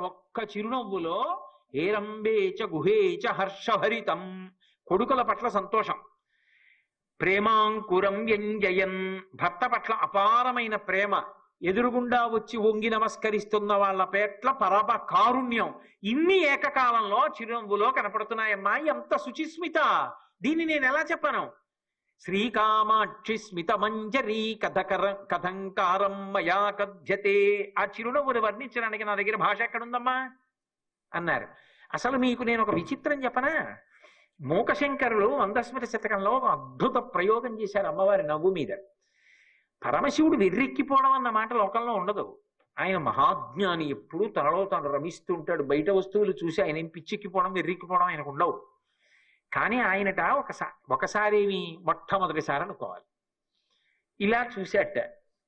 ఒక్క చిరునవ్వులో ఏరంబేచ గుహేచ హర్షభరితం, కొడుకుల పట్ల సంతోషం, ప్రేమాంకురం వ్యంజయన్, భర్త పట్ల అపారమైన ప్రేమ, ఎదురుగుండా వచ్చి వంగి నమస్కరిస్తున్న వాళ్ళ పట్ల పరమ కారుణ్యం, ఇన్ని ఏకకాలంలో చిరునవ్వులో కనపడుతున్నాయమ్మా. ఎంత శుచిస్మిత! దీన్ని నేను ఎలా చెప్పను? శ్రీకామాక్షి స్మిత మంజరీ కథంకారం మయా కథ్యతే. ఆ చిరునవ్వును వర్ణించడానికి నా దగ్గర భాష ఎక్కడుందమ్మా అన్నారు. అసలు మీకు నేను ఒక విచిత్రం చెప్పనా? మూకశంకరులు మందస్మృతి శతకంలో ఒక అద్భుత ప్రయోగం చేశారు అమ్మవారి నవ్వు మీద. పరమశివుడు వెర్రెక్కిపోవడం అన్న మాట లోకంలో ఉండదు. ఆయన మహాజ్ఞాని, ఎప్పుడూ తనలో తాను రమిస్తూ ఉంటాడు. బయట వస్తువులు చూసి ఆయన ఏం పిచ్చెక్కిపోవడం వెర్రెక్కిపోవడం ఆయనకు ఉండవు. కానీ ఆయనట ఒకసారి మొట్టమొదటిసారి అనుకోవాలి, ఇలా చూశాట.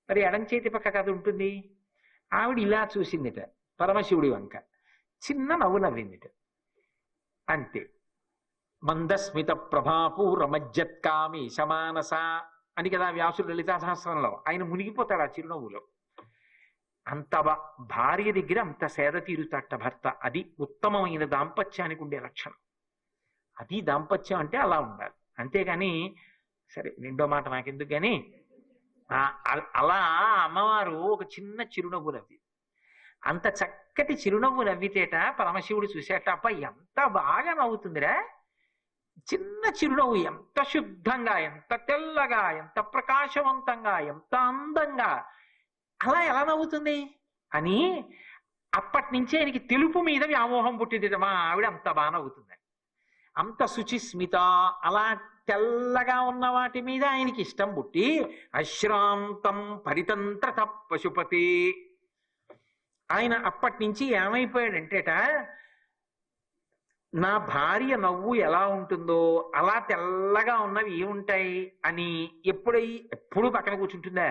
మరి ఎడం చేతి పక్క కథ ఉంటుంది. ఆవిడ ఇలా చూసిందిట పరమశివుడి వంక, చిన్న నవ్వు నవ్విందిట, అంతే. మందస్మిత ప్రభాపూర మజ్జత్కామి సమానస అని కదా వ్యాసుడు లలితా సహస్రంలో. ఆయన మునిగిపోతాడు ఆ చిరునవ్వులో. అంత భార్య దగ్గర అంత సేద తీరుతాట భర్త. అది ఉత్తమమైన దాంపత్యానికి ఉండే లక్షణం. అది దాంపత్యం అంటే అలా ఉండాలి. అంతేగాని సరే రెండో మాట నాకెందుకు కానీ అలా అమ్మవారు ఒక చిన్న చిరునవ్వు నవ్వి, అంత చక్కటి చిరునవ్వు నవ్వితేట పరమశివుడు చూసేట, అబ్బా ఎంత బాగా నవ్వుతుందిరా, చిన్న చిరునవ్వు, ఎంత శుద్ధంగా, ఎంత తెల్లగా, ఎంత ప్రకాశవంతంగా, ఎంత అందంగా, అలా ఎలా నవ్వుతుంది అని అప్పటి నుంచే ఆయనకి తెలుపు మీద వ్యామోహం పుట్టింది. మా ఆవిడ అంత బాగా నవ్వుతుంది, అంత శుచిస్మిత, అలా తెల్లగా ఉన్న వాటి మీద ఆయనకి ఇష్టం పుట్టి అశ్రాంతం పరితంత్రత పశుపతి. ఆయన అప్పటి నుంచి ఏమైపోయాడంటేట, నా భార్య నవ్వు ఎలా ఉంటుందో అలా తెల్లగా ఉన్నవి ఏముంటాయి అని ఎప్పుడు పక్కన కూర్చుంటుందా?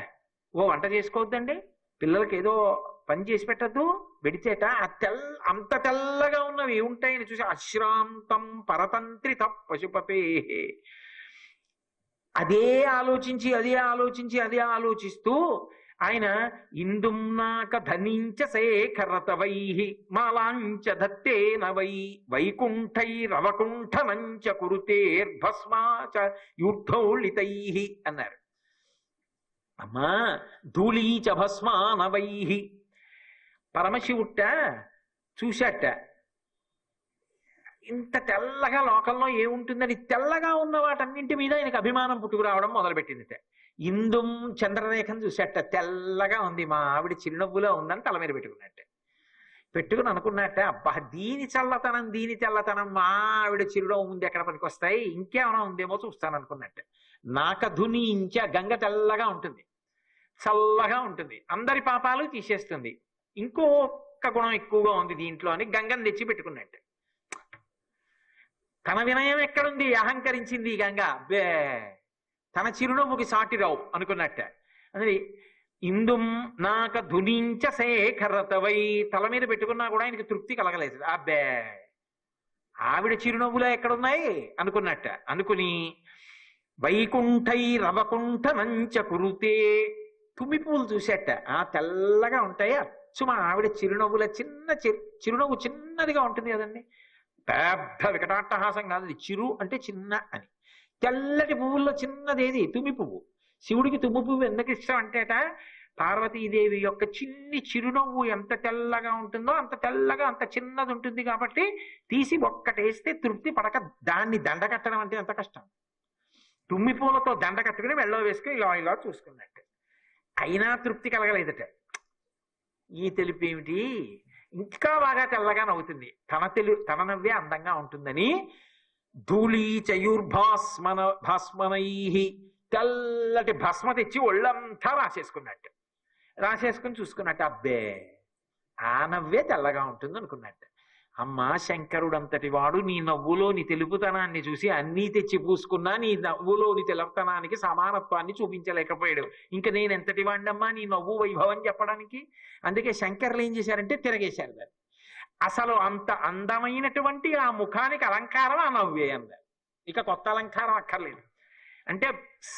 ఓ వంట చేసుకోవద్దండి, పిల్లలకి ఏదో పని చేసి పెట్టద్దు, పెడితేట అంత తెల్లగా ఉన్నవి ఏముంటాయని చూసి అశ్రాంతం పరతంత్రిత పశుపతే. అదే ఆలోచిస్తూ ఆయన ఇందుం నాక ధనించ శేఖరతవై మాలాంచ దత్తేన వై వైకుంఠైరవకుంఠనంచ కురుతేర్భస్మాచ యూర్ధౌళితై అన్నారు. అమ్మా ధూళీచ భస్మానవై. పరమశివుట్ట చూశాట, ఇంత తెల్లగా లోకంలో ఏముంటుందని తెల్లగా ఉన్న వాటన్నింటి మీద ఆయనకు అభిమానం పుట్టుకురావడం మొదలుపెట్టిందిట. ఇందుం చంద్రరేఖను చూసేట, తెల్లగా ఉంది, మా ఆవిడ చిరునవ్వులో ఉందని తల మీద పెట్టుకుని అనుకున్నట్ట, అబ్బా దీని తెల్లతనం మా ఆవిడ చిరునవ్వు ఉంది ఎక్కడ పనికి వస్తాయి, ఇంకేమైనా ఉందేమో చూస్తాను అనుకున్నట్ట. నాకధుని ఇంచ, గంగ తెల్లగా ఉంటుంది, చల్లగా ఉంటుంది, అందరి పాపాలు తీసేస్తుంది, ఇంకొక గుణం ఎక్కువగా ఉంది దీంట్లో అని గంగను తెచ్చి పెట్టుకున్నట్టు. తన వినయం ఎక్కడుంది, అహంకరించింది గంగ, బే తన చిరునవ్వుకి సాటి రావు అనుకున్నట్ట. అది ఇందుం నాక ధునించ శేఖరతవై, తల మీద పెట్టుకున్నా కూడా ఆయనకి తృప్తి కలగలేదు. అబ్బే ఆవిడ చిరునవ్వులో ఎక్కడున్నాయి అనుకున్నట్ట. అనుకుని వైకుంఠైరవకుంఠనంచ కురుతే, తుమ్మి పూలు చూసేట, తెల్లగా ఉంటాయా సుమా ఆవిడ చిరునవ్వుల చిరునవ్వు చిన్నదిగా ఉంటుంది కదండి, పెద్ద వికటాట్టహాసం కాదు, చిరు అంటే చిన్న అని. తెల్లటి పువ్వుల్లో చిన్నదేది తుమ్మి పువ్వు. శివుడికి తుమ్మి పువ్వు ఎందుకు ఇష్టం అంటేట, పార్వతీదేవి యొక్క చిన్ని చిరునవ్వు ఎంత తెల్లగా ఉంటుందో అంత తెల్లగా అంత చిన్నది ఉంటుంది కాబట్టి తీసి ఒక్కటేస్తే తృప్తి పడక దాన్ని దండ కట్టడం అంటే ఎంత కష్టం. తుమ్మి పూలతో దండ కట్టుకుని మెళ్ళో వేసుకుని ఇలా చూసుకున్నట్టు, అయినా తృప్తి కలగలేదట. ఈ తెలుపు ఏమిటి, ఇంకా బాగా తెల్లగా నవ్వుతుంది, తన నవ్వే అందంగా ఉంటుందని భాస్మనై, తెల్లటి భస్మ తెచ్చి ఒళ్ళంతా రాసేసుకుని చూసుకున్నట్టు, అబ్బే ఆ నవ్వే తెల్లగా ఉంటుంది అనుకున్నట్టు. అమ్మా శంకరుడంతటి వాడు నీ నవ్వులోని తెలుపుతనాన్ని చూసి అన్నీ తెచ్చి పూసుకున్నా నీ నవ్వులోని తెలుపుతనానికి సమానత్వాన్ని చూపించలేకపోయాడు. ఇంకా నేను ఎంతటి వాడినమ్మా నీ నవ్వు వైభవం చెప్పడానికి. అందుకే శంకర్లు ఏం చేశారంటే తిరగేశారు దాన్ని. అసలు అంత అందమైనటువంటి ఆ ముఖానికి అలంకారం ఆ నవ్వే అన్నారు. ఇక కొత్త అలంకారం అక్కర్లేదు. అంటే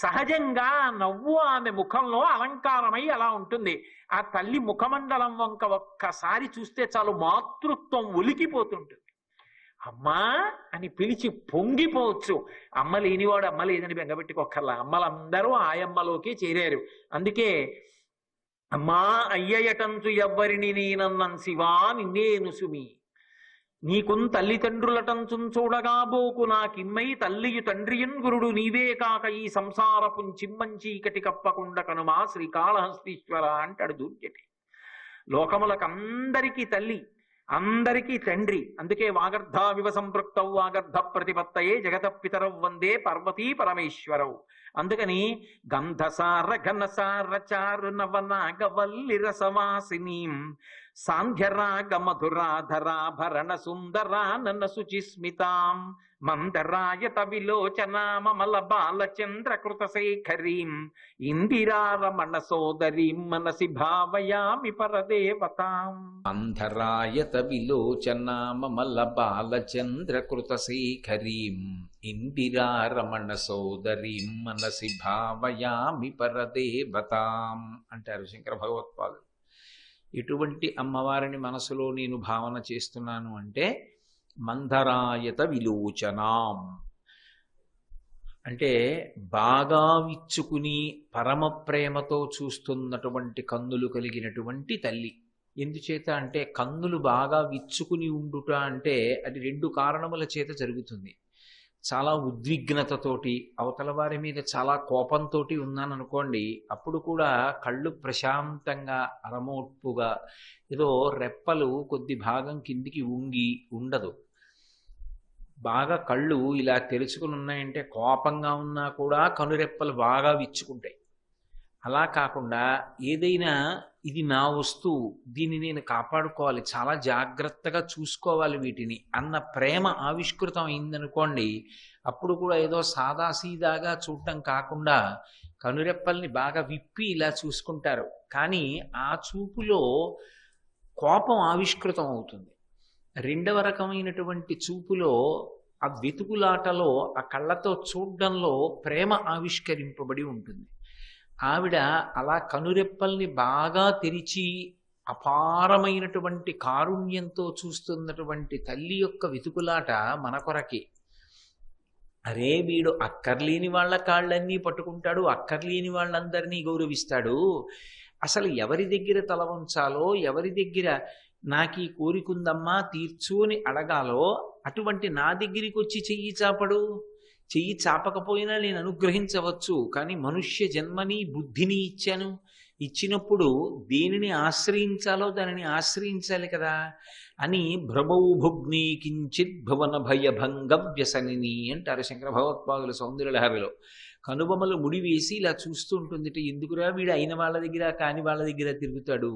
సహజంగా నవ్వు ఆమె ముఖంలో అలంకారమై అలా ఉంటుంది. ఆ తల్లి ముఖమండలం వంక ఒక్కసారి చూస్తే చాలు మాతృత్వం ఒలికిపోతుంటుంది. అమ్మా అని పిలిచి పొంగిపోవచ్చు. అమ్మ లేనివాడు అమ్మ లేదని బెంగపెట్టుకోకర్లా. అమ్మలందరూ ఆయమ్మలోకి చేరారు. అందుకే అమ్మా అయ్యయటంచు ఎవ్వరిని నేనన్నం శివా నిన్నేను సుమి, నీకున్ తల్లిదండ్రులటంచున్ చూడగా బోకు నాకిమ్మై తల్లియు తండ్రియున్ గురుడు నీవే కాక ఈ సంసారపున్ చిమ్మంచీకటి కప్పకుండా కనుమా శ్రీకాళహస్తీశ్వర అంటాడు దూర్జటి. లోకములకందరికీ తల్లి, అందరికీ తండ్రి. అందుకే వాగర్ధావివ సంపృక్తౌ వాగర్ధ ప్రతిపత్తయే జగత పితరౌ వందే పార్వతీ పరమేశ్వరౌ. అందుకని గంధసార ఘనసార చారు నవనాగవల్లి రసవాసినీం సాంధ్యరాగ మధురాధరాభరణ సుందరానన శుచిస్మితాం మందరాయత విలోచనామల బాలచంద్ర కృతశేఖరీం ఇందిరారమణ సోదరీం మనసి భావయామి పరదేవతాం. మందరాయత విలోచనామల బాలచంద్ర కృతశేఖరీం ఇందిరారమణ సోదరీం మనసి భావయామి పరదేవతాం అంటారు శంకర భగవత్పాదులు. ఎటువంటి అమ్మవారిని మనసులో నేను భావన చేస్తున్నాను అంటే మందరాయత విలోచనాం అంటే బాగా విచ్చుకుని పరమ ప్రేమతో చూస్తున్నటువంటి కన్నులు కలిగినటువంటి తల్లి. ఎందుచేత అంటే కన్నులు బాగా విచ్చుకుని ఉండుట అంటే అది రెండు కారణముల చేత జరుగుతుంది. చాలా ఉద్విగ్నతతోటి అవతల వారి మీద చాలా కోపంతో ఉన్నాను అనుకోండి, అప్పుడు కూడా కళ్ళు ప్రశాంతంగా అరమోట్పుగా ఏదో రెప్పలు కొద్ది భాగం కిందికి ఉంగి ఉండదు. బాగా కళ్ళు ఇలా తెరుచుకుని ఉన్నాయంటే కోపంగా ఉన్నా కూడా కనురెప్పలు బాగా విచ్చుకుంటాయి. అలా కాకుండా ఏదైనా ఇది నా వస్తువు, దీన్ని నేను కాపాడుకోవాలి, చాలా జాగ్రత్తగా చూసుకోవాలి వీటిని అన్న ప్రేమ ఆవిష్కృతం అయిందనుకోండి, అప్పుడు కూడా ఏదో సాదాసీదాగా చూడటం కాకుండా కనురెప్పల్ని బాగా విప్పి ఇలా చూసుకుంటారు. కానీ ఆ చూపులో కోపం ఆవిష్కృతం అవుతుంది. రెండవ రకమైనటువంటి చూపులో ఆ వెతుకులాటలో ఆ కళ్ళతో చూడడంలో ప్రేమ ఆవిష్కరింపబడి ఉంటుంది. ఆవిడ అలా కనురెప్పల్ని బాగా తెరిచి అపారమైనటువంటి కారుణ్యంతో చూస్తున్నటువంటి తల్లి యొక్క వెతుకులాట మన కొరకే. అరే వీడు అక్కర్లేని వాళ్ళ కాళ్ళన్నీ పట్టుకుంటాడు, అక్కర్లేని వాళ్ళందరినీ గౌరవిస్తాడు, అసలు ఎవరి దగ్గర తల వంచాలో, ఎవరి దగ్గర నాకు ఈ కోరికుందమ్మా తీర్చు అని అడగాలో అటువంటి నా దగ్గరికి వచ్చి చెయ్యి చాపడు. చెయ్యి చాపకపోయినా నేను అనుగ్రహించవచ్చు, కానీ మనుష్య జన్మని బుద్ధిని ఇచ్చాను. ఇచ్చినప్పుడు దేనిని ఆశ్రయించాలో దానిని ఆశ్రయించాలి కదా అని భ్రమౌ భుగ్ని కించిత్ భువన భయభంగ వ్యసనిని అంటారు శంకర భగవత్పాదుల సౌందర్యలహరిలో. కనుబొమ్మలు ముడివేసి ఇలా చూస్తూ ఉంటుంది. ఎందుకురా వీడు అయిన వాళ్ళ దగ్గర కాని వాళ్ళ దగ్గర తిరుగుతాడు,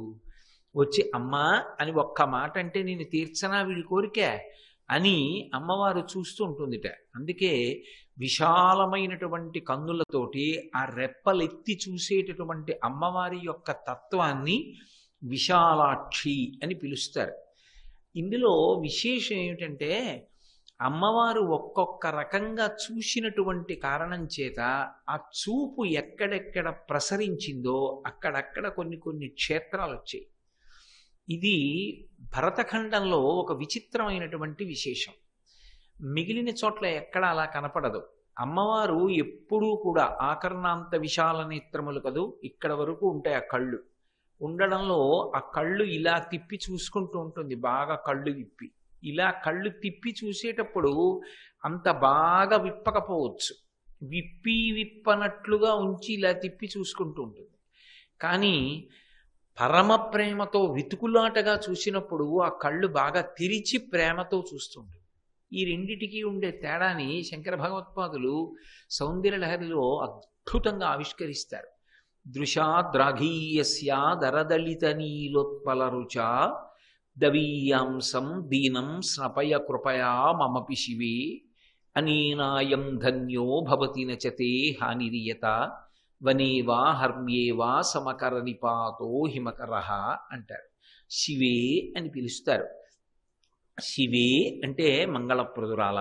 వచ్చి అమ్మా అని ఒక్క మాట అంటే నేను తీర్చనా వీడి కోరిక అని అమ్మవారు చూస్తూ ఉంటుందిట. అందుకే విశాలమైనటువంటి కన్నులతోటి ఆ రెప్పలెత్తి చూసేటటువంటి అమ్మవారి యొక్క తత్వాన్ని విశాలాక్షి అని పిలుస్తారు. ఇందులో విశేషం ఏమిటంటే అమ్మవారు ఒక్కొక్క రకంగా చూసినటువంటి కారణం చేత ఆ చూపు ఎక్కడెక్కడ ప్రసరించిందో అక్కడక్కడ కొన్ని కొన్ని క్షేత్రాలు వచ్చాయి. ఇది భరతఖండంలో ఒక విచిత్రమైనటువంటి విశేషం. మిగిలిన చోట్ల ఎక్కడ అలా కనపడదు. అమ్మవారు ఎప్పుడూ కూడా ఆకర్ణాంత విశాల నేత్రములు కదూ, ఇక్కడ వరకు ఉంటాయి ఆ కళ్ళు. ఉండడంలో ఆ కళ్ళు ఇలా తిప్పి చూసుకుంటూ ఉంటుంది, బాగా కళ్ళు విప్పి. ఇలా కళ్ళు తిప్పి చూసేటప్పుడు అంత బాగా విప్పకపోవచ్చు, విప్పనట్లుగా ఉంచి ఇలా తిప్పి చూసుకుంటూ ఉంటుంది. కానీ పరమ ప్రేమతో వెతుకులాటగా చూసినప్పుడు ఆ కళ్ళు బాగా తెరిచి ప్రేమతో చూస్తుంది. ఈ రెండిటికి ఉండే తేడాని శంకర భగవత్పాదులు సౌందర్యలహరిలో అద్భుతంగా ఆవిష్కరిస్తారు. దృశాద్రాఘీయస్యా దరదళిత నీలోత్పల రుచా దవీయాంసం దీనం స్నపయ కృపయా మమపి శివే అనేనాయం ధన్యో భవతి నచతే హానిరియత వనేవా హర్మ్యేవా సమకర నిపాతో హిమకర అంటారు. శివే అని పిలుస్తారు. శివే అంటే మంగళప్రదురాల,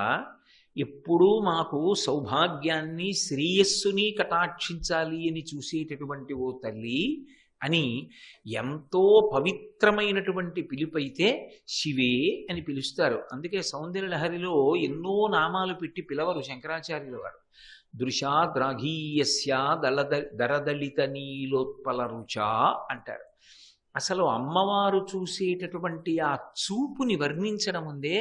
ఎప్పుడూ మాకు సౌభాగ్యాన్ని శ్రేయస్సుని కటాక్షించాలి అని చూసేటటువంటి ఓ తల్లి అని ఎంతో పవిత్రమైనటువంటి పిలుపైతే శివే అని పిలుస్తారు. అందుకే సౌందర్యలహరిలో ఎన్నో నామాలు పెట్టి పిలవరు శంకరాచార్యుల వారు. దృశాద్రాఘీయస్య దరదళిత నీలోత్పల రుచా అంటారు. అసలు అమ్మవారు చూసేటటువంటి ఆ చూపుని వర్ణించడం ఉందే,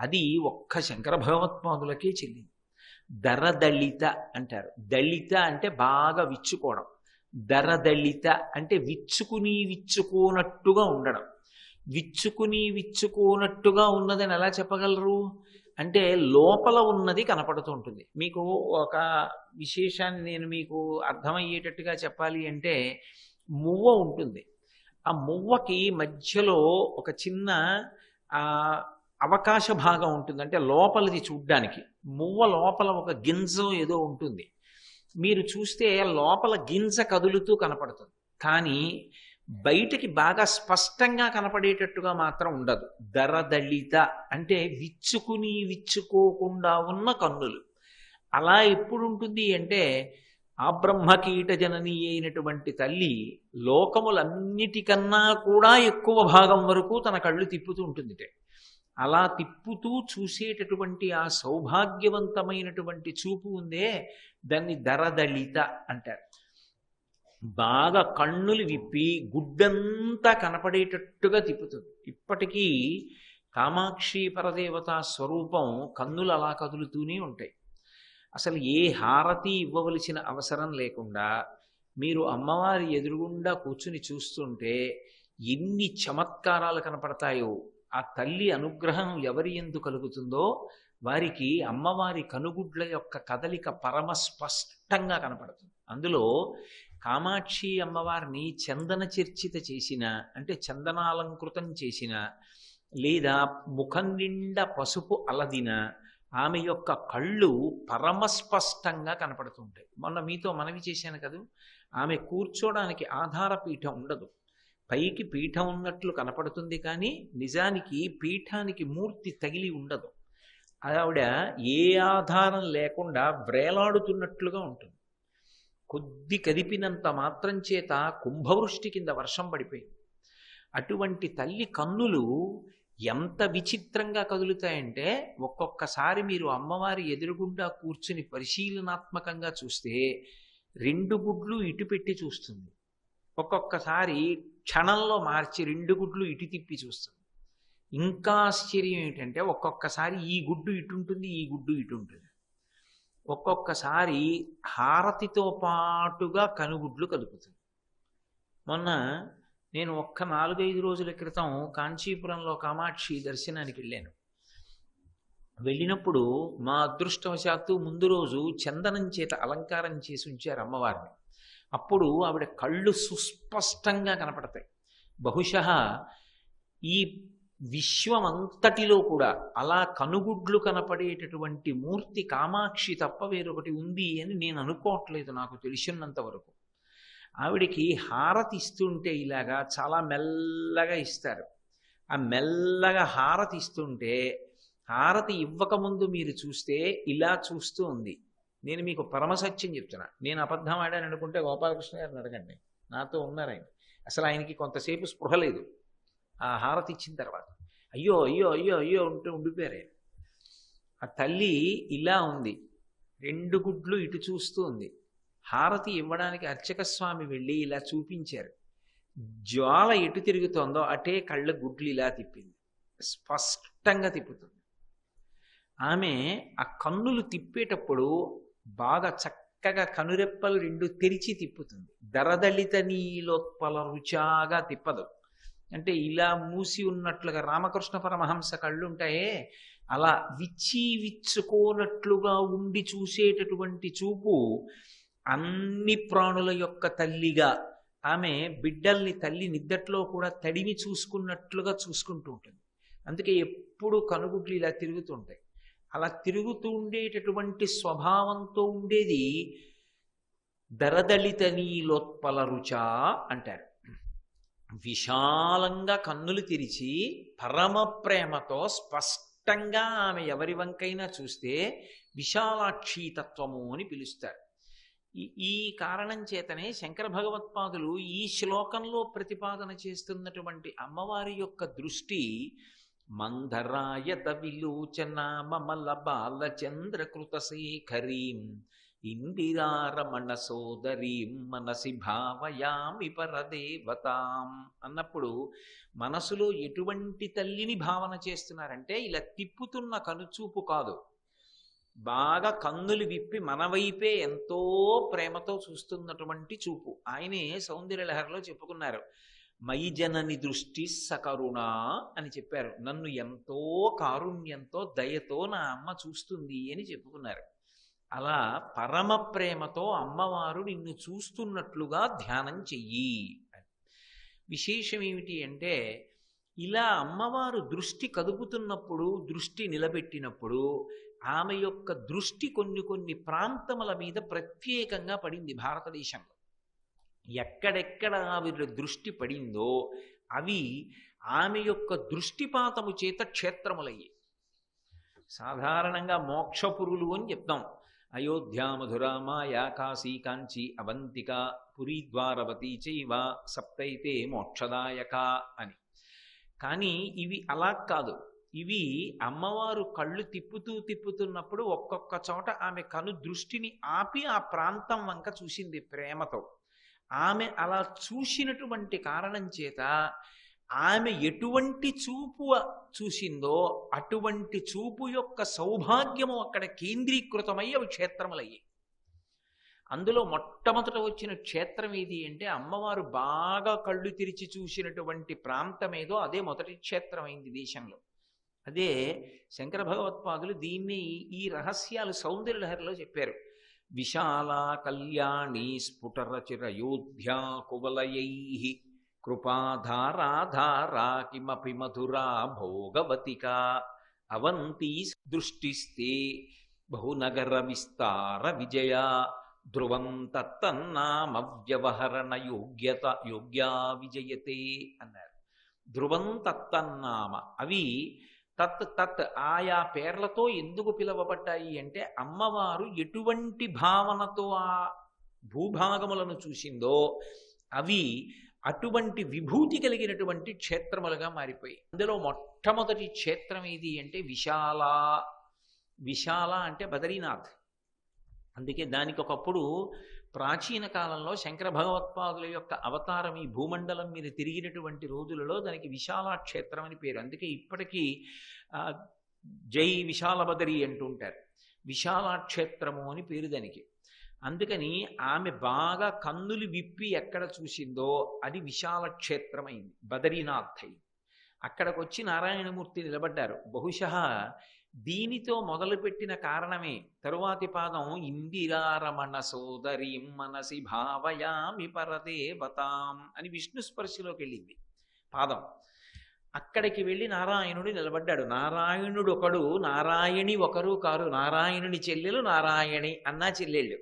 అది ఒక్క శంకర భగవత్పాదులకే చెల్లింది. దరదళిత అంటారు. దళిత అంటే బాగా విచ్చుకోవడం, దరదళిత అంటే విచ్చుకోనట్టుగా ఉండడం. విచ్చుకోనట్టుగా ఉన్నదని ఎలా చెప్పగలరు అంటే లోపల ఉన్నది కనపడుతూ ఉంటుంది. మీకు ఒక విశేషాన్ని నేను మీకు అర్థమయ్యేటట్టుగా చెప్పాలి అంటే, మువ్వ ఉంటుంది. ఆ మువ్వకి మధ్యలో ఒక చిన్న అవకాశ భాగం ఉంటుంది, అంటే లోపలిది చూడ్డానికి. మువ్వ లోపల ఒక గింజ ఏదో ఉంటుంది. మీరు చూస్తే లోపల గింజ కదులుతూ కనపడుతుంది, కానీ బయటికి బాగా స్పష్టంగా కనపడేటట్టుగా మాత్రం ఉండదు. దరదళిత అంటే విచ్చుకోకుండా ఉన్న కన్నులు. అలా ఎప్పుడు ఉంటుంది అంటే, ఆ బ్రహ్మకీట జనని అయినటువంటి తల్లి లోకములన్నిటికన్నా కూడా ఎక్కువ భాగం వరకు తన కళ్ళు తిప్పుతూ ఉంటుంది. అలా తిప్పుతూ చూసేటటువంటి ఆ సౌభాగ్యవంతమైనటువంటి చూపు ఉందే, దాన్ని దరదళిత అంటారు. బాగా కన్నులు విప్పి గుడ్డంతా కనపడేటట్టుగా తిప్పుతుంది. ఇప్పటికీ కామాక్షి పరదేవతా స్వరూపం కన్నులు అలా కదులుతూనే ఉంటాయి. అసలు ఏ హారతి ఇవ్వవలసిన అవసరం లేకుండా మీరు అమ్మవారి ఎదురుగుండా కూర్చుని చూస్తుంటే ఎన్ని చమత్కారాలు కనపడతాయో. ఆ తల్లి అనుగ్రహం ఎవరి యందు కలుగుతుందో వారికి అమ్మవారి కనుగుడ్ల యొక్క కదలిక పరమ స్పష్టంగా కనపడుతుంది. అందులో కామాక్షి అమ్మవారిని చందన చర్చిత చేసిన, అంటే చందనాలంకృతం చేసిన, లేదా ముఖం నిండా పసుపు అలదిన ఆమె యొక్క కళ్ళు పరమస్పష్టంగా కనపడుతుంటాయి. మొన్న మీతో మనవి చేశాను కదా, ఆమె కూర్చోడానికి ఆధార పీఠం ఉండదు. పైకి పీఠం ఉన్నట్లు కనపడుతుంది, కానీ నిజానికి పీఠానికి మూర్తి తగిలి ఉండదు. ఆవిడ ఏ ఆధారం లేకుండా వ్రేలాడుతున్నట్లుగా ఉంటుంది. కొద్ది కదిపినంత మాత్రం చేత కుంభవృష్టి కింద వర్షం పడిపోయింది. అటువంటి తల్లి కన్నులు ఎంత విచిత్రంగా కదులుతాయంటే, ఒక్కొక్కసారి మీరు అమ్మవారి ఎదురుగుండా కూర్చుని పరిశీలనాత్మకంగా చూస్తే 2 గుడ్లు ఇటు పెట్టి చూస్తుంది. ఒక్కొక్కసారి క్షణంలో మార్చి 2 గుడ్లు ఇటు తిప్పి చూస్తుంది. ఇంకా ఆశ్చర్యం ఏంటంటే, ఒక్కొక్కసారి ఈ గుడ్డు ఇటు ఉంటుంది, ఈ గుడ్డు ఇటు ఉంటుంది. ఒక్కొక్కసారి హారతితో పాటుగా కనుగుడ్లు కదుపుతుంది. మొన్న నేను 4-5 రోజుల క్రితం కాంచీపురంలో కామాక్షి దర్శనానికి వెళ్ళాను. వెళ్ళినప్పుడు మా అదృష్టవశాత్తు ముందు రోజు చందనం చేత అలంకారం చేసి ఉంచారు అమ్మవారిని. అప్పుడు ఆవిడ కళ్ళు సుస్పష్టంగా కనపడతాయి. బహుశः ఈ విశ్వమంతటిలో కూడా అలా కనుగుడ్లు కనపడేటటువంటి మూర్తి కామాక్షి తప్ప వేరొకటి ఉంది అని నేను అనుకోవట్లేదు, నాకు తెలిసినంత వరకు. ఆవిడికి హారతి ఇస్తుంటే ఇలాగా చాలా మెల్లగా ఇస్తారు. ఆ మెల్లగా హారతి ఇస్తుంటే, హారతి ఇవ్వకముందు మీరు చూస్తే ఇలా చూస్తూ ఉంది. నేను మీకు పరమసత్యం చెప్తున్నా, నేను అబద్ధం ఆడాను అనుకుంటే గోపాలకృష్ణ గారిని అడగండి, నాతో ఉన్నారు ఆయన. అసలు ఆయనకి కొంతసేపు స్పృహ లేదు. ఆ హారతి ఇచ్చిన తర్వాత అయ్యో అయ్యో అయ్యో అయ్యో ఉంటూ ఉండిపోయారు. ఆ తల్లి ఇలా ఉంది, 2 గుడ్లు ఇటు చూస్తూ ఉంది. హారతి ఇవ్వడానికి అర్చక స్వామి వెళ్ళి ఇలా చూపించారు. జ్వాల ఎటు తిరుగుతోందో అటే కళ్ళ గుడ్లు ఇలా తిప్పింది, స్పష్టంగా తిప్పుతుంది. ఆమె ఆ కన్నులు తిప్పేటప్పుడు బాగా చక్కగా కనురెప్పలు 2 తెరిచి తిప్పుతుంది. దరదళిత నీలోత్పల రుచాగా తిప్పదు. అంటే ఇలా మూసి ఉన్నట్లుగా రామకృష్ణ పరమహంస కళ్ళు ఉంటాయే, అలా విచ్చుకోనట్లుగా ఉండి చూసేటటువంటి చూపు. అన్ని ప్రాణుల యొక్క తల్లిగా ఆమె బిడ్డల్ని తల్లి నిద్దట్లో కూడా తడిమి చూసుకున్నట్లుగా చూసుకుంటూ ఉంటుంది. అందుకే ఎప్పుడు కనుగుడ్లు ఇలా తిరుగుతుంటాయి. అలా తిరుగుతూ ఉండేటటువంటి స్వభావంతో ఉండేది దరదళిత నీలోత్పల రుచా అంటారు. విశాలంగా కన్నులు తెరిచి పరమ ప్రేమతో స్పష్ట స్పష్టంగా ఆమె ఎవరి వంకైనా చూస్తే విశాలాక్షి తత్వము అని పిలుస్తారు. ఈ కారణం చేతనే శంకర భగవత్పాదులు ఈ శ్లోకంలో ప్రతిపాదన చేస్తున్నటువంటి అమ్మవారి యొక్క దృష్టి మందరాయత విలోచన మమల బాలచంద్రకృత శేఖరీం ఇందిరారమణ సోదరీం మనసి భావయామి పరదేవతాం అన్నప్పుడు మనసులో ఎటువంటి తల్లిని భావన చేస్తున్నారంటే ఇలా తిప్పుతున్న కనుచూపు కాదు, బాగా కన్నులు విప్పి మన వైపే ఎంతో ప్రేమతో చూస్తున్నటువంటి చూపు. ఆయనే సౌందర్యలహరిలో చెప్పుకున్నారు, మై జనని దృష్టి సకరుణ అని చెప్పారు. నన్ను ఎంతో కారుణ్యంతో దయతో నా అమ్మ చూస్తుంది అని చెప్పుకున్నారు. అలా పరమ ప్రేమతో అమ్మవారు నిన్ను చూస్తున్నట్లుగా ధ్యానం చెయ్యి. విశేషం ఏమిటి అంటే ఇలా అమ్మవారు దృష్టి కదుపుతున్నప్పుడు, దృష్టి నిలబెట్టినప్పుడు ఆమె యొక్క దృష్టి కొన్ని ప్రాంతముల మీద ప్రత్యేకంగా పడింది. భారతదేశంలో ఎక్కడెక్కడ ఆవిడ దృష్టి పడిందో అవి ఆమె యొక్క దృష్టిపాతము చేత క్షేత్రములయ్యాయి. సాధారణంగా మోక్షపురులు అని చెప్తాం. అయోధ్య, మధుర, మాయా, కాశీ, కాంచి, అవంతిక, పురీ, ద్వారవతి చైవ సప్తైతే మోక్షదాయక అని. కానీ ఇవి అలా కాదు. ఇవి అమ్మవారు కళ్ళు తిప్పుతున్నప్పుడు ఒక్కొక్క చోట ఆమె కను దృష్టిని ఆపి ఆ ప్రాంతం వంక చూసింది ప్రేమతో. ఆమె అలా చూసినటువంటి కారణం చేత ఆమె ఎటువంటి చూపు చూసిందో అటువంటి చూపు యొక్క సౌభాగ్యము అక్కడ కేంద్రీకృతమై అవి క్షేత్రములయ్యాయి. అందులో మొట్టమొదట వచ్చిన క్షేత్రం ఏది అంటే అమ్మవారు బాగా కళ్ళు తెరిచి చూసినటువంటి ప్రాంతం ఏదో అదే మొదటి క్షేత్రం అయింది దేశంలో. అదే శంకర భగవత్పాదులు దీన్ని ఈ రహస్యాలు సౌందర్యలహరిలో చెప్పారు. విశాల కళ్యాణి స్ఫుటరచిరయోధ్యా కువలయైః కృపాధారాధారా కిమపి మధురా భోగవతికా అవంతి దృష్టిస్తే బహునగర విస్తార విజయ ధ్రువం తత్తన్నామవ్యవహరణ యోగ్యా విజయతే అన్నారు. ధ్రువం తత్తన్నామ అవి తత్ ఆయా పేర్లతో ఎందుకు పిలవబడ్డాయి అంటే అమ్మవారు ఎటువంటి భావనతో ఆ భూభాగములను చూసిందో అవి అటువంటి విభూతి కలిగినటువంటి క్షేత్రములుగా మారిపోయి. అందులో మొట్టమొదటి క్షేత్రం ఏది అంటే విశాల. విశాల అంటే బదరీనాథ్. అందుకే దానికి ఒకప్పుడు ప్రాచీన కాలంలో శంకర భగవత్పాదుల యొక్క అవతారం ఈ భూమండలం మీద తిరిగినటువంటి రోజులలో దానికి విశాల క్షేత్రం అని పేరు. అందుకే ఇప్పటికీ జై విశాల బదరి అంటుంటారు. విశాల క్షేత్రము అని పేరు దానికి. అందుకని ఆమె బాగా కన్నులు విప్పి ఎక్కడ చూసిందో అది విశాల క్షేత్రమైంది, బదరీనాథ్ అయింది. అక్కడికి వచ్చి నారాయణమూర్తి నిలబడ్డారు. బహుశः దీనితో మొదలుపెట్టిన కారణమే తరువాతి పాదం ఇందిరారమణ సోదరీం మనసి భావయామి పరదేవతాం అని విష్ణు స్పర్శలోకి వెళ్ళింది పాదం. అక్కడికి వెళ్ళి నారాయణుడు నిలబడ్డాడు. నారాయణుడు ఒకడు, నారాయణి ఒకరు కారు. నారాయణుని చెల్లెలు నారాయణి అన్నా చెల్లెళ్ళు.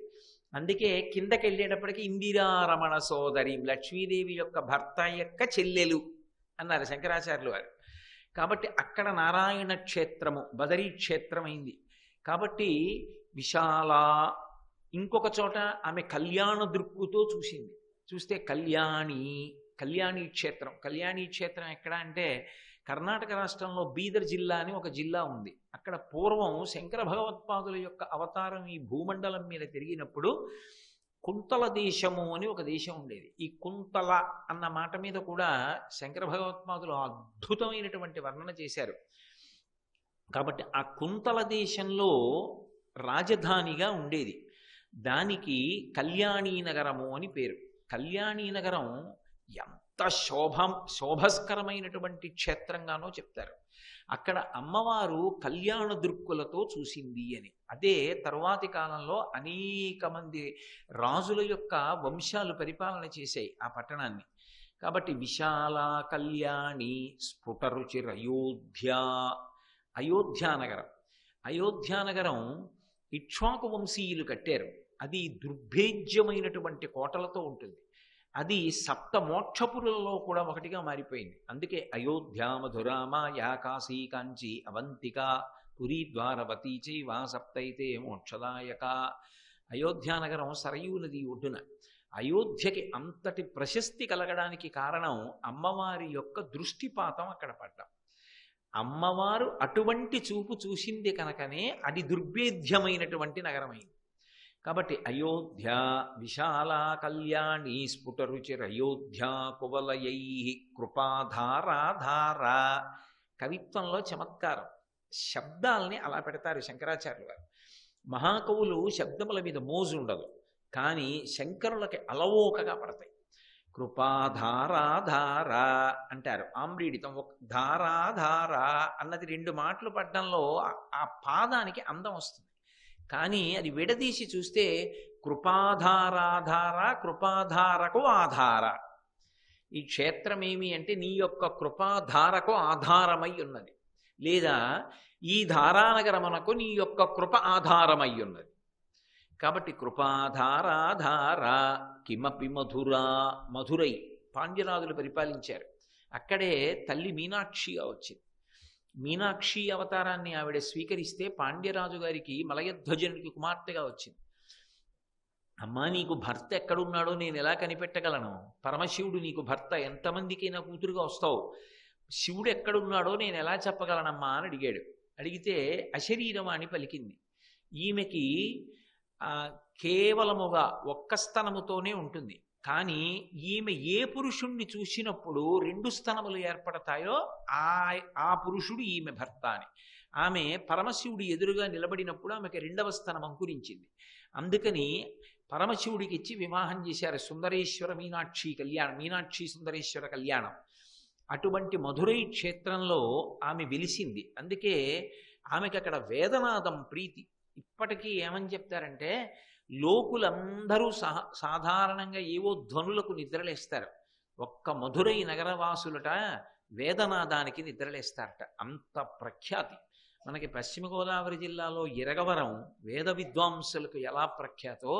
అందుకే కిందకి వెళ్ళేటప్పటికి ఇందిరారమణ సోదరీం లక్ష్మీదేవి యొక్క భర్త యొక్క చెల్లెలు అన్నారు శంకరాచార్యులు వారు. కాబట్టి అక్కడ నారాయణ క్షేత్రము బదరీ క్షేత్రమైంది. కాబట్టి విశాల. ఇంకొక చోట ఆమె కళ్యాణ దృక్కుతో చూసింది. చూస్తే కళ్యాణి క్షేత్రం. కళ్యాణి క్షేత్రం ఎక్కడ అంటే కర్ణాటక రాష్ట్రంలో బీదర్ జిల్లా అని ఒక జిల్లా ఉంది. అక్కడ పూర్వం శంకర భగవత్పాదుల యొక్క అవతారం ఈ భూమండలం మీద తిరిగినప్పుడు కుంతల దేశము అని ఒక దేశం ఉండేది. ఈ కుంతల అన్న మాట మీద కూడా శంకర భగవత్పాదులు అద్భుతమైనటువంటి వర్ణన చేశారు. కాబట్టి ఆ కుంతల దేశంలో రాజధానిగా ఉండేది. దానికి కళ్యాణీ నగరము అని పేరు. కళ్యాణీ నగరం ఎంత శోభస్కరమైనటువంటి క్షేత్రంగానో చెప్తారు. అక్కడ అమ్మవారు కళ్యాణ దృక్కులతో చూసింది అని. అదే తరువాతి కాలంలో అనేక మంది రాజుల యొక్క వంశాలు పరిపాలన చేశాయి ఆ పట్టణాన్ని. కాబట్టి విశాల కళ్యాణి అయోధ్యానగరం. అయోధ్యానగరం ఇక్ష్వాకు వంశీయులు కట్టారు. అది దుర్భేద్యమైనటువంటి కోటలతో ఉంటుంది. అది సప్త మోక్షపురులలో కూడా ఒకటిగా మారిపోయింది. అందుకే అయోధ్య, మధురామాయ, కాశీ, కాంచి, అవంతిక, పురీ, ద్వారవతి చైవ సప్తైతే మోక్షదాయక. అయోధ్యానగరం సరయూ నది ఒడ్డున. అయోధ్యకి అంతటి ప్రశస్తి కలగడానికి కారణం అమ్మవారి యొక్క దృష్టిపాతం అక్కడ పడ్డం. అమ్మవారు అటువంటి చూపు చూసింది కనుకనే అది దుర్భేద్యమైనటువంటి నగరమైంది. కాబట్టి అయోధ్య విశాల కళ్యాణి స్ఫుటరుచిరయోధ్య కువలయై కృపాధారాధార. కవిత్వంలో చమత్కారం. శబ్దాల్ని అలా పెడతారు శంకరాచార్యులు గారు. మహాకవులు శబ్దముల మీద మోజు ఉండదు, కానీ శంకరులకి అలవోకగా పడతాయి. కృపాధారాధార అంటారు. ఆమ్రీడితం ధారాధార అన్నది 2 మాటలు పడ్డంలో ఆ పాదానికి అందం వస్తుంది. కానీ అది విడదీసి చూస్తే కృపాధారాధార, కృపాధారకు ఆధార. ఈ క్షేత్రం ఏమి అంటే నీ యొక్క కృపాధారకు ఆధారమై ఉన్నది, లేదా ఈ ధారానగరమునకు నీ యొక్క కృప ఆధారమై ఉన్నది. కాబట్టి కృపాధారాధార కిమపి మధురా. మధురై పాండ్యరాజులు పరిపాలించారు. అక్కడే తల్లి మీనాక్షిగా వచ్చింది. మీనాక్షి అవతారాన్ని ఆవిడ స్వీకరిస్తే పాండ్యరాజు గారికి మలయధ్వజనుడికి కుమార్తెగా వచ్చింది. అమ్మా, నీకు భర్త ఎక్కడున్నాడో నేను ఎలా కనిపెట్టగలను? పరమశివుడు నీకు భర్త, ఎంతమందికైనా కూతురుగా వస్తావు. శివుడు ఎక్కడున్నాడో నేను ఎలా చెప్పగలనమ్మా అని అడిగాడు. అడిగితే అశరీరవాణి పలికింది. ఈమెకి కేవలముగా ఒక్క స్తనముతోనే ఉంటుంది, కానీ ఈమె ఏ పురుషుణ్ణి చూసినప్పుడు 2 స్తనములు ఏర్పడతాయో ఆ పురుషుడు ఈమె భర్త అని. ఆమె పరమశివుడు ఎదురుగా నిలబడినప్పుడు ఆమెకి 2వ స్తనం అంకురించింది. అందుకని పరమశివుడికి ఇచ్చి వివాహం చేశారు. సుందరేశ్వర మీనాక్షి కళ్యాణం, మీనాక్షి సుందరేశ్వర కళ్యాణం. అటువంటి మధురై క్షేత్రంలో ఆమె వెలిసింది. అందుకే ఆమెకి అక్కడ వేదనాదం ప్రీతి. ఇప్పటికీ ఏమని చెప్తారంటే, లోకులందరూ సాధారణంగా ఏవో ధ్వనులకు నిద్రలేస్తారు, ఒక్క మధురై నగరవాసులట వేదనాదానికి నిద్రలేస్తారట. అంత ప్రఖ్యాతి. మనకి పశ్చిమ గోదావరి జిల్లాలో ఇరగవరం వేద విద్వాంసులకు ఎలా ప్రఖ్యాతో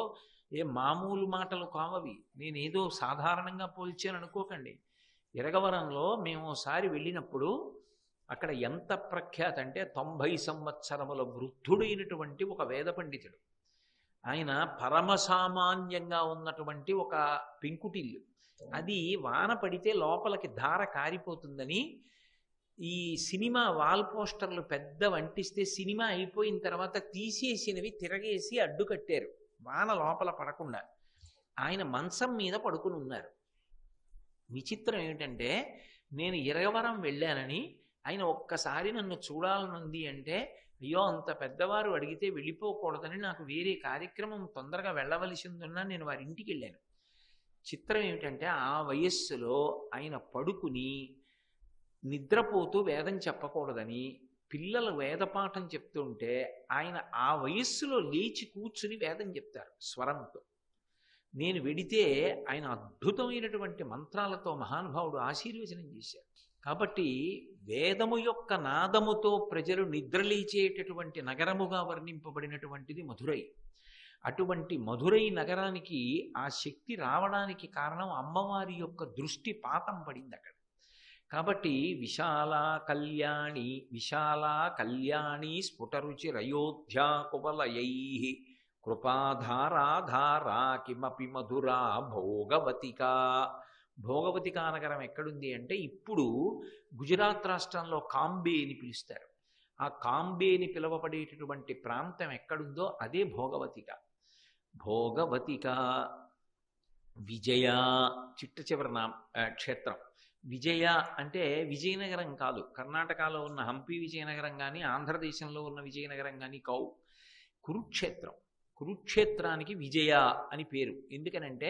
ఏ మామూలు మాటలు కావవి. నేనేదో సాధారణంగా పోల్చాను అనుకోకండి. ఇరగవరంలో మేము ఒకసారి వెళ్ళినప్పుడు అక్కడ ఎంత ప్రఖ్యాతి అంటే 90 సంవత్సరముల వృద్ధుడైనటువంటి ఒక వేద పండితుడు. ఆయన పరమసామాన్యంగా ఉన్నటువంటి ఒక పెంకుటిల్లు. అది వాన పడితే లోపలికి ధార కారిపోతుందని ఈ సినిమా వాల్ పోస్టర్లు పెద్ద వంటిస్తే సినిమా అయిపోయిన తర్వాత తీసేసినవి తిరగేసి అడ్డుకట్టారు వాన లోపల పడకుండా. ఆయన మంచం మీద పడుకుని ఉన్నారు. విచిత్రం ఏమిటంటే, నేను ఇరగవరం వెళ్ళానని ఆయన ఒక్కసారి నన్ను చూడాలనుంది అంటే, అయ్యో అంత పెద్దవారు అడిగితే వెళ్ళిపోకూడదని నాకు వేరే కార్యక్రమం తొందరగా వెళ్ళవలసి ఉందన్నా నేను వారి ఇంటికి వెళ్ళాను. చిత్రం ఏమిటంటే, ఆ వయస్సులో ఆయన పడుకుని నిద్రపోతూ వేదం చెప్పకూడదని పిల్లలు వేదపాఠం చెప్తుంటే ఆయన ఆ వయస్సులో లేచి కూర్చుని వేదం చెప్తారు స్వరంతో. నేను వెడితే ఆయన అద్భుతమైనటువంటి మంత్రాలతో మహానుభావుడు ఆశీర్వచనం చేశారు. కాబట్టి వేదము యొక్క నాదముతో ప్రజలు నిద్రలేచేటటువంటి నగరముగా వర్ణింపబడినటువంటిది మధురై. అటువంటి మధురై నగరానికి ఆ శక్తి రావడానికి కారణం అమ్మవారి యొక్క దృష్టిపాతం పడింది అక్కడ. కాబట్టి విశాల కళ్యాణి స్ఫుటరుచిరయోధ్యా కువలయై కృపాధారాధారా కిమపి మధురా భోగవతికా. భోగవతికా నగరం ఎక్కడుంది అంటే, ఇప్పుడు గుజరాత్ రాష్ట్రంలో కాంబే అని పిలుస్తారు. ఆ కాంబే అని పిలువబడేటటువంటి ప్రాంతం ఎక్కడుందో అదే భోగవతిక. భోగవతిక విజయ చిట్ట చివరి క్షేత్రం. విజయ అంటే విజయనగరం కాదు, కర్ణాటకలో ఉన్న హంపి విజయనగరం కానీ ఆంధ్రదేశంలో ఉన్న విజయనగరం కానీ కావు. కురుక్షేత్రం. కురుక్షేత్రానికి విజయ అని పేరు. ఎందుకనంటే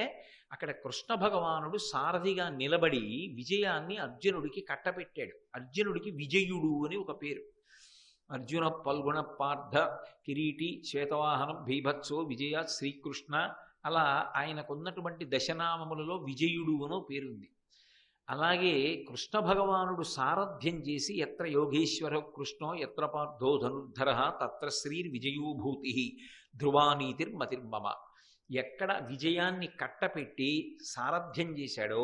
అక్కడ కృష్ణ భగవానుడు సారథిగా నిలబడి విజయాన్ని అర్జునుడికి కట్టపెట్టాడు. అర్జునుడికి విజయుడు అని ఒక పేరు. అర్జున పల్గుణ పార్థ కిరీటి శ్వేతవాహనం భీభత్సో విజయ శ్రీకృష్ణ, అలా ఆయనకున్నటువంటి దశనామములలో విజయుడు అనో పేరుంది. అలాగే కృష్ణ భగవానుడు సారథ్యం చేసి ఎత్ర యోగేశ్వర కృష్ణో ఎత్ర పార్థో ధనుర్ధర తత్ర శ్రీర్ విజయోభూతి ధ్రువానీతిర్మతిర్మమ. ఎక్కడ విజయాన్ని కట్టపెట్టి సారథ్యం చేశాడో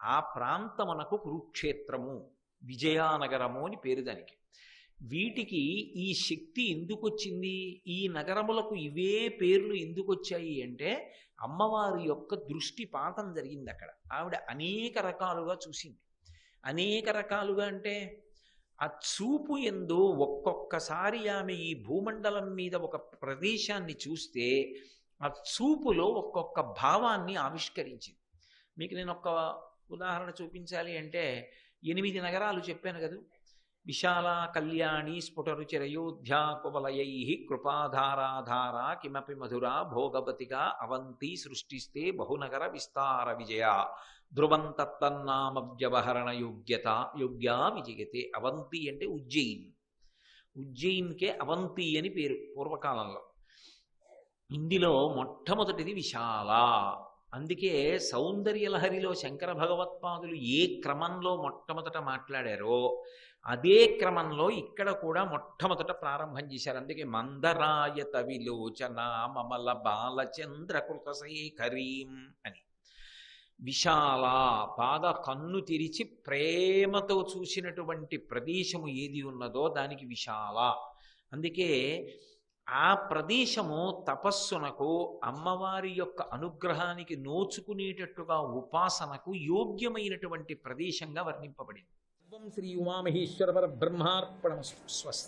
ఆ ప్రాంతమునకు కురుక్షేత్రము, విజయానగరము అని పేరు దానికి. వీటికి ఈ శక్తి ఎందుకు వచ్చింది, ఈ నగరములకు ఇవే పేర్లు ఎందుకు వచ్చాయి అంటే అమ్మవారి యొక్క దృష్టిపాతం జరిగింది అక్కడ. ఆవిడ అనేక రకాలుగా చూసింది. అనేక రకాలుగా అంటే ఆ చూపు ఎందు ఒక్కొక్కసారి ఆమె ఈ భూమండలం మీద ఒక ప్రదేశాన్ని చూస్తే ఆ చూపులో ఒక్కొక్క భావాన్ని ఆవిష్కరించింది. మీకు నేను ఒక ఉదాహరణ చూపించాలి అంటే 8 నగరాలు చెప్పాను కదా. విశాల కళ్యాణి స్ఫుటరుచిరయోధ్యా కువలయై కృపాధారాధార కిమపి మధుర భోగవతిగా అవంతి సృష్టిస్తే బహునగర విస్తార విజయ ధ్రువం తత్తన్నామ వ్యవహరణ యోగ్యా విజయతే. అవంతి అంటే ఉజ్జయిన్. ఉజ్జయిన్కే అవంతి అని పేరు పూర్వకాలంలో. ఇందులో మొట్టమొదటిది విశాల. అందుకే సౌందర్యలహరిలో శంకర భగవత్పాదులు ఏ క్రమంలో మొట్టమొదట మాట్లాడారో అదే క్రమంలో ఇక్కడ కూడా మొట్టమొదట ప్రారంభం చేశారు. అందుకే మందరాయత విలోచన మమల బాలచంద్రకృత శేఖరీం అని. విశాల, బాగా కన్ను తెరిచి ప్రేమతో చూసినటువంటి ప్రదేశము ఏది ఉన్నదో దానికి విశాల. అందుకే ఆ ప్రదేశము తపస్సునకు, అమ్మవారి యొక్క అనుగ్రహానికి నోచుకునేటట్టుగా ఉపాసనకు యోగ్యమైనటువంటి ప్రదేశంగా వర్ణింపబడింది. శ్రీ ఉమామహేశ్వర పరబ్రహ్మార్పణమస్తు. స్వస్తి.